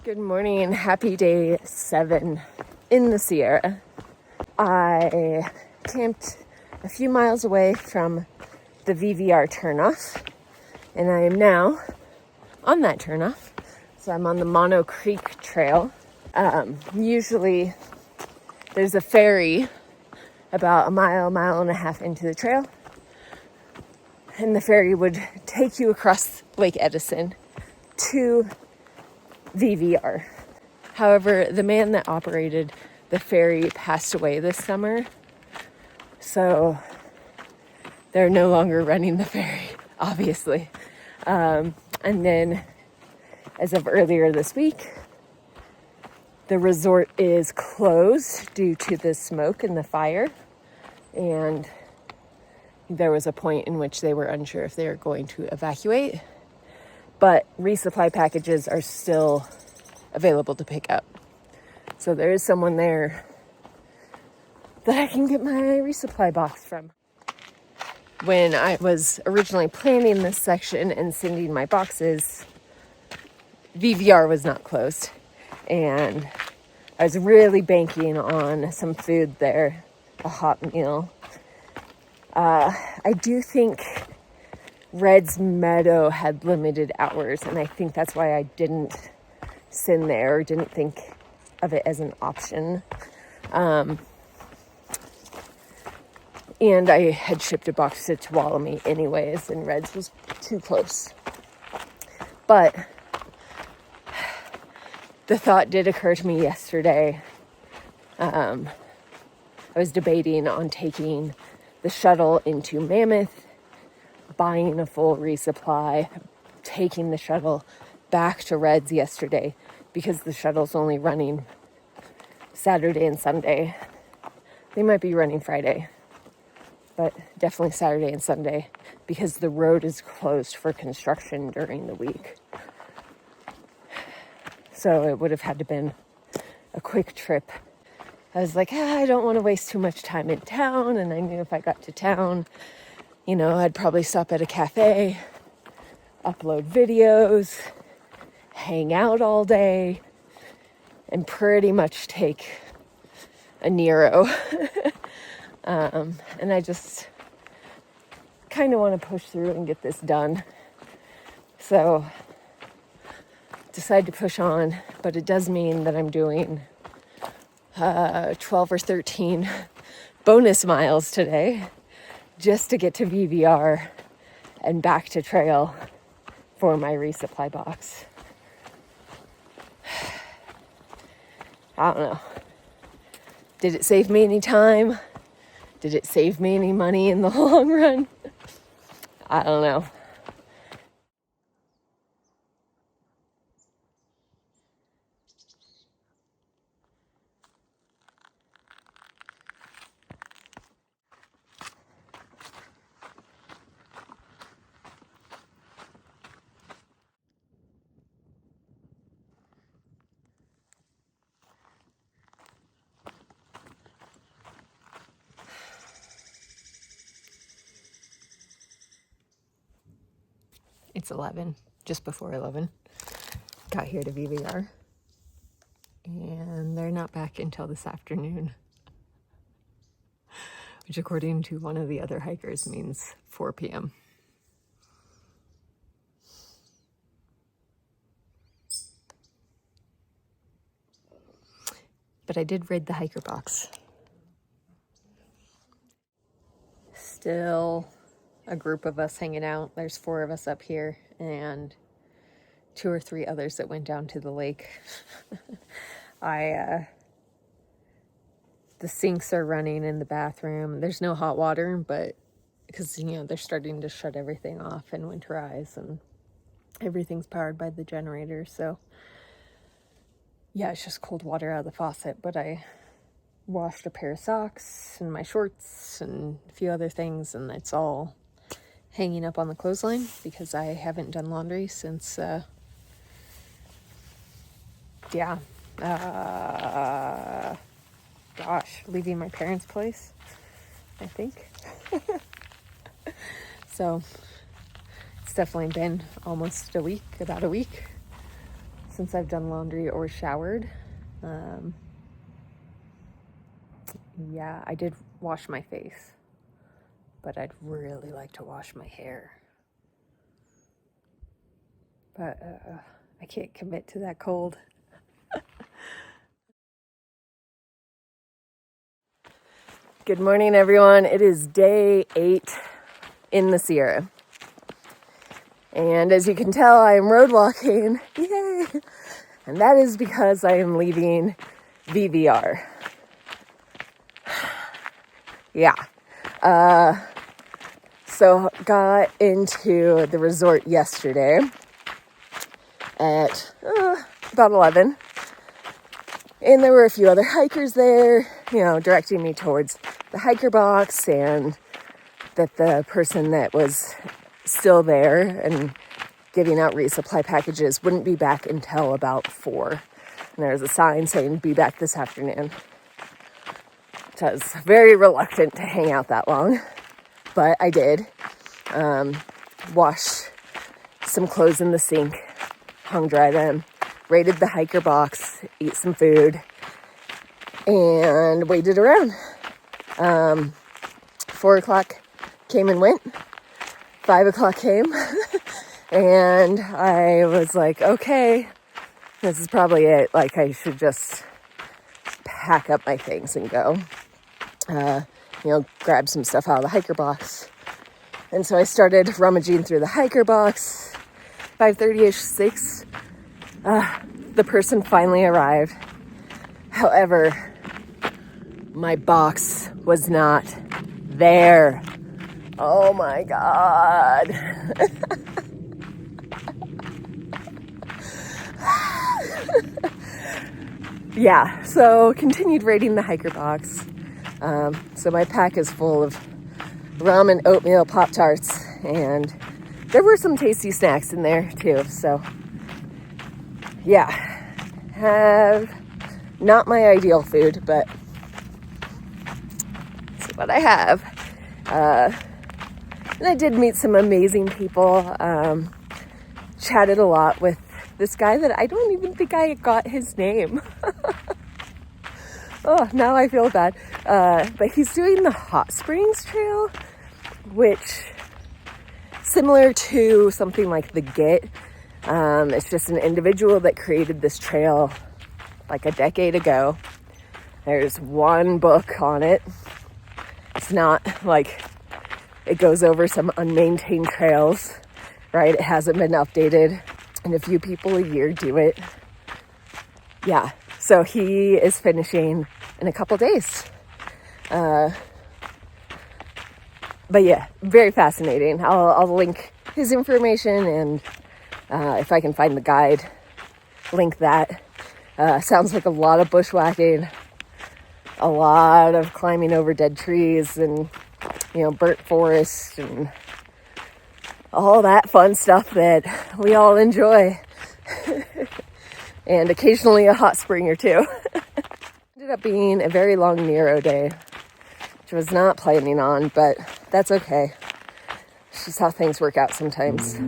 Good morning and happy day 7 in the Sierra. I camped a few miles away from the VVR turnoff, and I am now on that turnoff. So I'm on the Mono Creek Trail. Usually there's a ferry about a mile and a half into the trail, and the ferry would take you across Lake Edison to VVR. However, the man that operated the ferry passed away this summer, so they're no longer running the ferry, obviously. And then, as of earlier this week, the resort is closed due to the smoke and the fire, and there was a point in which they were unsure if they were going to evacuate, but resupply packages are still available to pick up. So there is someone there that I can get my resupply box from. When I was originally planning this section and sending my boxes, VVR was not closed, and I was really banking on some food there, a hot meal. I do think Red's Meadow had limited hours, and I think that's why I didn't send there, or didn't think of it as an option. And I had shipped a box to Tuolumne anyways, and Red's was too close. But the thought did occur to me yesterday. I was debating on taking the shuttle into Mammoth, buying a full resupply, taking the shuttle back to Red's yesterday, because the shuttle's only running Saturday and Sunday. They might be running Friday, but definitely Saturday and Sunday, because the road is closed for construction during the week. So it would have had to been a quick trip. I was like, I don't want to waste too much time in town, and I knew if I got to town, I'd probably stop at a cafe, upload videos, hang out all day, and pretty much take a Nero. And I just kind of want to push through and get this done. So decided to push on, but it does mean that I'm doing 12 or 13 bonus miles today just to get to VVR and back to trail for my resupply box. I don't know. Did it save me any time? Did it save me any money in the long run? I don't know. It's 11, just before 11. Got here to VVR, and they're not back until this afternoon, which according to one of the other hikers means 4 p.m. But I did raid the hiker box. Still a group of us hanging out. There's 4 of us up here and 2 or 3 others that went down to the lake. The sinks are running in the bathroom. There's no hot water, but because they're starting to shut everything off and winterize, and everything's powered by the generator. So yeah, it's just cold water out of the faucet. But I washed a pair of socks and my shorts and a few other things, and it's all hanging up on the clothesline because I haven't done laundry since leaving my parents' place, I think. So it's definitely been almost about a week. since I've done laundry or showered. Yeah, I did wash my face, but I'd really like to wash my hair. But I can't commit to that cold. Good morning, everyone. It is day 8 in the Sierra. And as you can tell, I am road walking. Yay! And that is because I am leaving VVR. Yeah. So got into the resort yesterday at about 11. And there were a few other hikers there, directing me towards the hiker box, and that the person that was still there and giving out resupply packages wouldn't be back until about 4. And there was a sign saying, "Be back this afternoon." So I was very reluctant to hang out that long, but I did. Washed some clothes in the sink, hung dry them, raided the hiker box, ate some food, and waited around. 4 o'clock came and went. 5 o'clock came, and I was like, okay, this is probably it. Like, I should just pack up my things and go. Grab some stuff out of the hiker box. And so I started rummaging through the hiker box. 5:30ish, 6. The person finally arrived. However, my box was not there. Oh my God. Yeah, so continued raiding the hiker box. So my pack is full of rum and oatmeal Pop-Tarts, and there were some tasty snacks in there too. So yeah, have not my ideal food, but that's what I have. And I did meet some amazing people. Chatted a lot with this guy that I don't even think I got his name. Oh, now I feel bad. But he's doing the Hot Springs Trail, which similar to something like the Git. It's just an individual that created this trail like a decade ago. There's one book on it. It's not like it goes over some unmaintained trails, right? It hasn't been updated, and a few people a year do it. Yeah, so he is finishing in a couple days. But yeah, very fascinating. I'll link his information, and if I can find the guide, link that. Sounds like a lot of bushwhacking, a lot of climbing over dead trees, and burnt forest, and all that fun stuff that we all enjoy. And occasionally a hot spring or two. Ended up being a very long Nero day, which I was not planning on, but that's okay. It's just how things work out sometimes.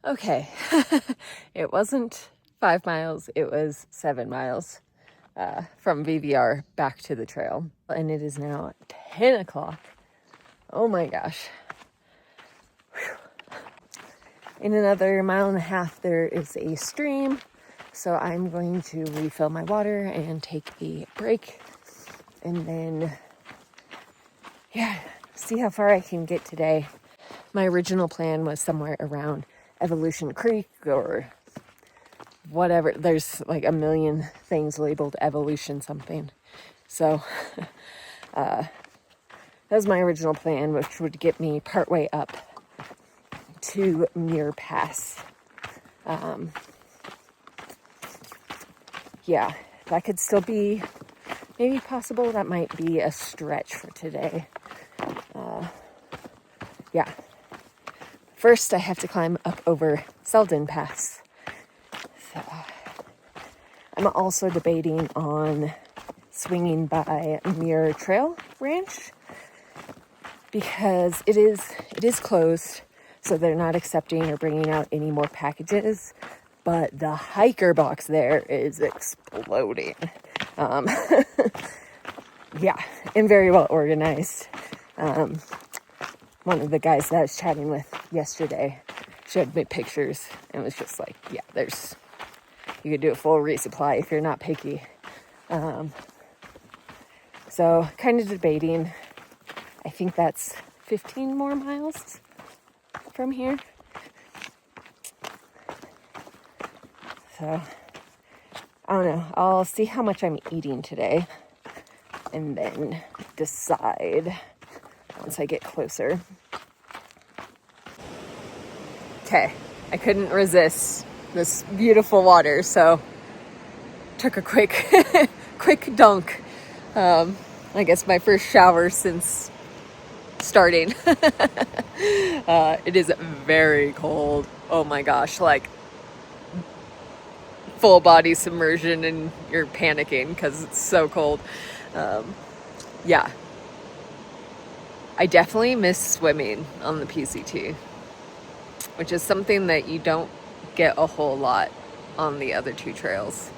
Okay, it wasn't 5 miles, it was 7 miles from VVR back to the trail. And it is now 10 o'clock. Oh my gosh. Whew. In another 1.5 miles, there is a stream. So I'm going to refill my water and take a break. And then, see how far I can get today. My original plan was somewhere around Evolution Creek or whatever. There's like a million things labeled Evolution something. So that was my original plan, which would get me partway up to Muir Pass. That could still be maybe possible. That might be a stretch for today. Yeah. First, I have to climb up over Selden Pass. So, I'm also debating on swinging by Mirror Trail Ranch because it is closed, so they're not accepting or bringing out any more packages. But the hiker box there is exploding. Yeah, and very well organized. One of the guys that I was chatting with yesterday showed me pictures and was just like, yeah, you could do a full resupply if you're not picky. So kind of debating. I think that's 15 more miles from here. So I don't know. I'll see how much I'm eating today and then decide once I get closer. Okay, I couldn't resist this beautiful water, so took a quick dunk. I guess my first shower since starting. It is very cold. Oh my gosh, like full body submersion and you're panicking because it's so cold. Yeah. I definitely miss swimming on the PCT, which is something that you don't get a whole lot on the other two trails.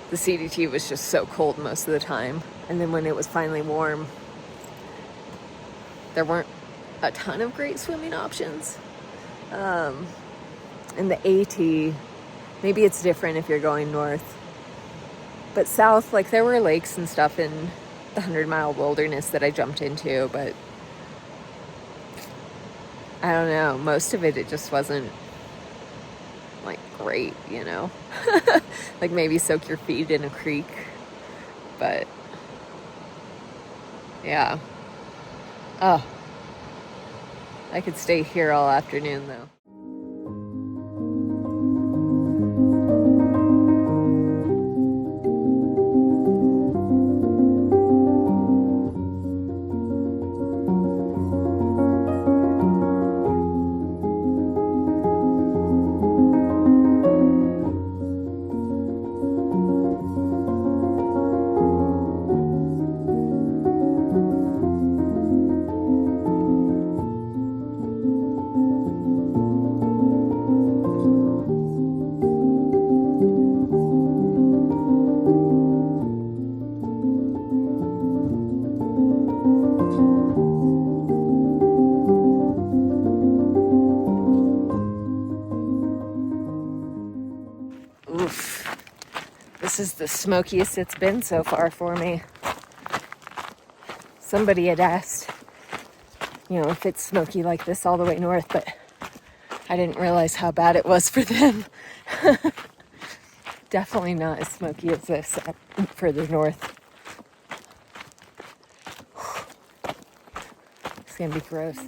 The CDT was just so cold most of the time. And then when it was finally warm, there weren't a ton of great swimming options. And the AT, maybe it's different if you're going north. But south, like there were lakes and stuff in the 100-mile wilderness that I jumped into, but I don't know, most of it just wasn't like great, you know? Like maybe soak your feet in a creek, but yeah. Oh, I could stay here all afternoon though. Oof. This is the smokiest it's been so far for me. Somebody had asked, if it's smoky like this all the way north, but I didn't realize how bad it was for them. Definitely not as smoky as this further north. It's gonna be gross.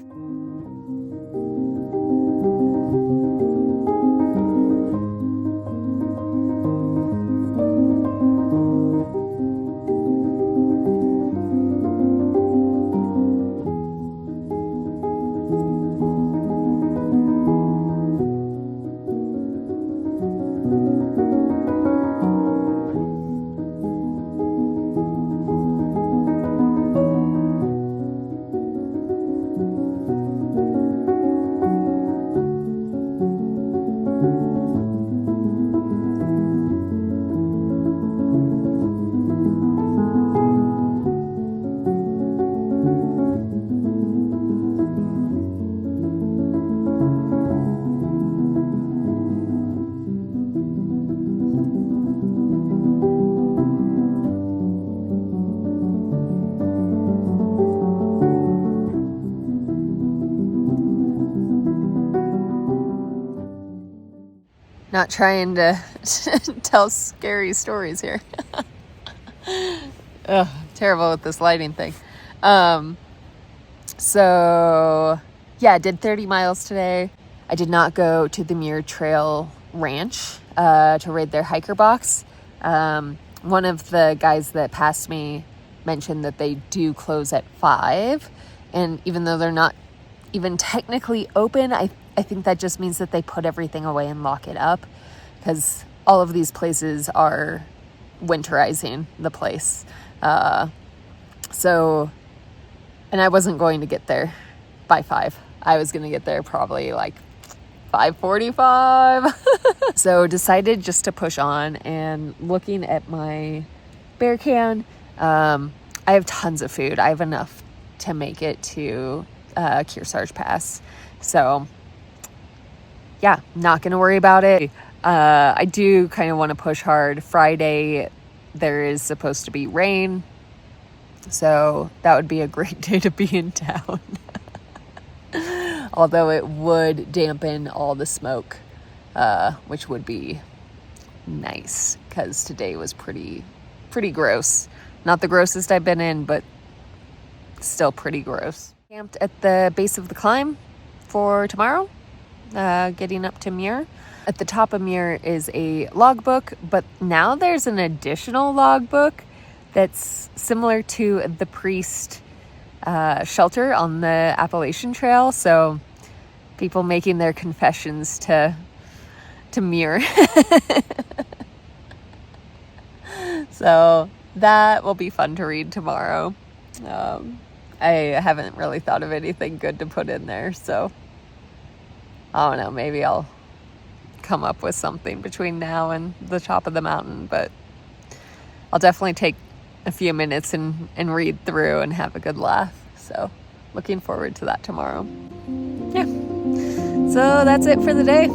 Not trying to tell scary stories here. Ugh, terrible with this lighting thing. So yeah, I did 30 miles today. I did not go to the Mirror Trail Ranch to raid their hiker box. one of the guys that passed me mentioned that they do close at 5. And even though they're not even technically open, I think that just means that they put everything away and lock it up, because all of these places are winterizing the place. So, and I wasn't going to get there by 5. I was going to get there probably like 5:45. So decided just to push on, and looking at my bear can, I have tons of food. I have enough to make it to Kearsarge Pass. So yeah, not going to worry about it. I do kind of want to push hard. Friday, there is supposed to be rain, so that would be a great day to be in town. Although it would dampen all the smoke, which would be nice, because today was pretty gross. Not the grossest I've been in, but still pretty gross. Camped at the base of the climb for tomorrow, getting up to Muir. At the top of Muir is a logbook, but now there's an additional logbook that's similar to the Priest shelter on the Appalachian Trail. So people making their confessions to Muir. So that will be fun to read tomorrow. I haven't really thought of anything good to put in there, so I don't know, maybe I'll come up with something between now and the top of the mountain, but I'll definitely take a few minutes and read through and have a good laugh. So looking forward to that tomorrow. Yeah. So that's it for the day.